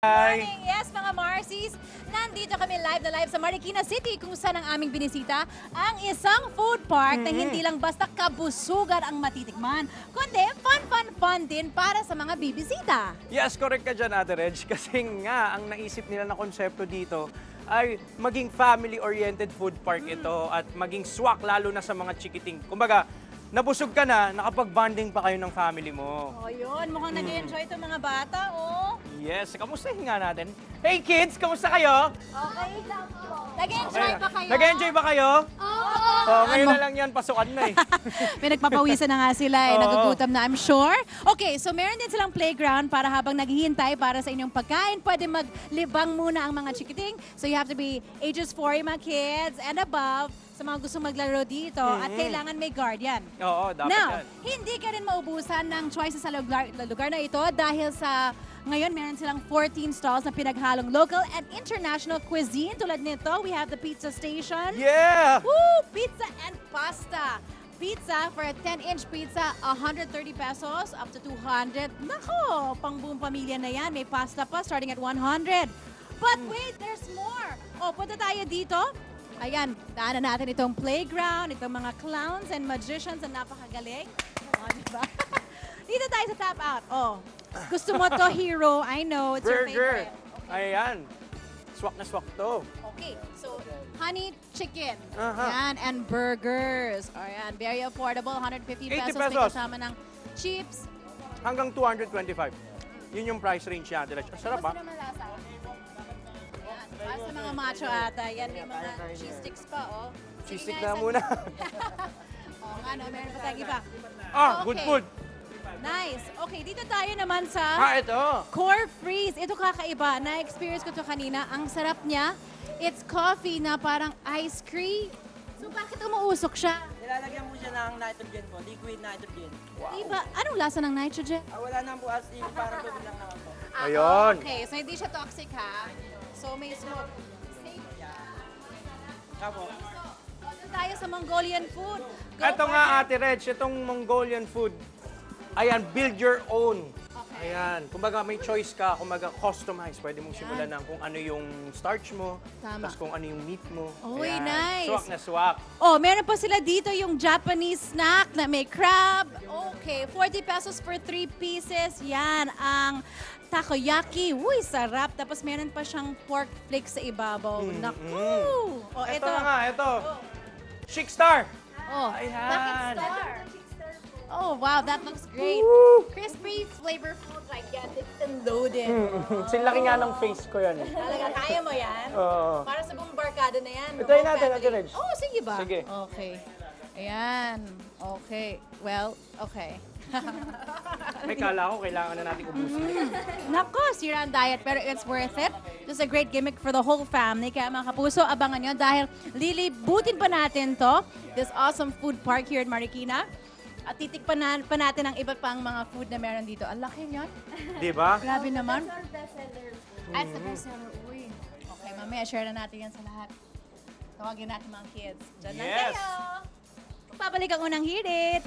Morning! Yes, mga Marcies, nandito kami live na live sa Marikina City kung saan ang aming binisita ang isang food park na hindi lang basta kabusugan ang matitikman, kundi fun din para sa mga bibisita. Yes, correct ka dyan, Ate Reg. Kasi nga, ang naisip nila na konsepto dito ay maging family-oriented food park ito at maging swak lalo na sa mga chikiting. Kumbaga, nabusog ka na, nakapag-bonding pa kayo ng family mo. O yun, mukhang nag-enjoy itong mga bata, oh. Yes, kamustahin nga natin. Hey kids, kamusta kayo? Okay lang po. Nag-enjoy ba kayo? Nag-enjoy ba kayo? Oo. Oh, ngayon na lang yan, pasukan na eh. May nagpapawisan na nga sila eh, Oo. nagugutom na I'm sure. Okay, so meron din silang playground para habang naghihintay para sa inyong pagkain, pwede maglibang muna ang mga chikiting. So you have to be ages 4 yung mga kids and above sa mga gustong maglaro dito at kailangan may guardian. Oo, dapat Now, yan. hindi ka rin maubusan ng choices sa lugar na ito dahil sa ngayon meron silang 14 stalls na pinaghalong local and international cuisine. Tulad nito, we have the pizza station. Yeah! Woo! Pizza and pasta. Pizza for a 10-inch pizza, 130 pesos up to 200. Nako, pang buong pamilya na yan. May pasta pa starting at 100. But wait, there's more. O, punta tayo dito. Ayan, daanan natin itong playground, itong mga clowns and magicians na napakagaling. O, diba? Dito tayo sa tap out. Oh, gusto mo to, hero. I know, it's your Burger! favorite. Okay. Ayan. Swak na swak to. Okay, so honey chicken. Aha. Yan, and burgers. Ayan, very affordable, 150 80 pesos. May pesos. kasama ng chips. Hanggang 225. Yun yung price range niya, Ate Reg. Ang sarap, Gusto ha? naman lasa. Ayan, para sa mga macho ata. Yan, may mga cheese sticks pa, oh. Cheese Sige stick nga, na muna. Oo nga, no, meron pa tayong iba. Good Okay. food. Nice. Okay, dito tayo naman sa Ito. Core Freeze. Ito kakaiba. Na-experience ko to kanina. Ang sarap niya. It's coffee na parang ice cream. So bakit umuusok siya? Nilalagyan mo siya ng nitrogen po, liquid nitrogen. Diba? Anong lasa ng nitrogen? Wala nang po as in, parang tubig lang naman po. Ayun. Okay, so hindi siya toxic ha. So may smoke. Safe siya. Apo. So, doon tayo sa Mongolian food. Go Ito for nga, it. Ate Reg, itong Mongolian food. Ayan, build your own. Okay. Ayan, kumbaga may choice ka, kumbaga customize. Pwede mong simulan ng kung ano yung starch mo, Tama. tapos kung ano yung meat mo. Uy, Ayan. nice. Swak na swak. Oh, meron pa sila dito yung Japanese snack na may crab. Okay, 40 pesos for 3 pieces. Yan, ang takoyaki. Uy, sarap. Tapos meron pa siyang pork flakes sa ibabaw. Naku! Oh, Ito ito. na nga, ito. Chic Star. Oh, Ayan. bakit star? Oh, wow, that looks great. Crispy, flavorful, gigantic, and loaded. Sinlaki nga ng face ko yan. Talaga, kaya mo yan? Oo. Para sa buong barkada na yan. Try buong natin, family. Ate Reg. Oh, sige ba? Sige. Okay. Ayan. Okay. Well, okay. May kala ko, kailangan na natin ubusin. Nako, sira ang diet, pero it's worth it. Just a great gimmick for the whole family. Kaya mga kapuso, abangan nyo dahil lilibutin pa natin to, this awesome food park here in Marikina. At titikpan pa natin ang iba pang mga food na meron dito. Ang laki niyan. Di ba? Grabe naman. At the bestseller. Uy. Okay, mamaya share na natin yan sa lahat. Tawagin natin mga kids. Diyan lang Yes. kayo. Pagbabalik ang unang hirit.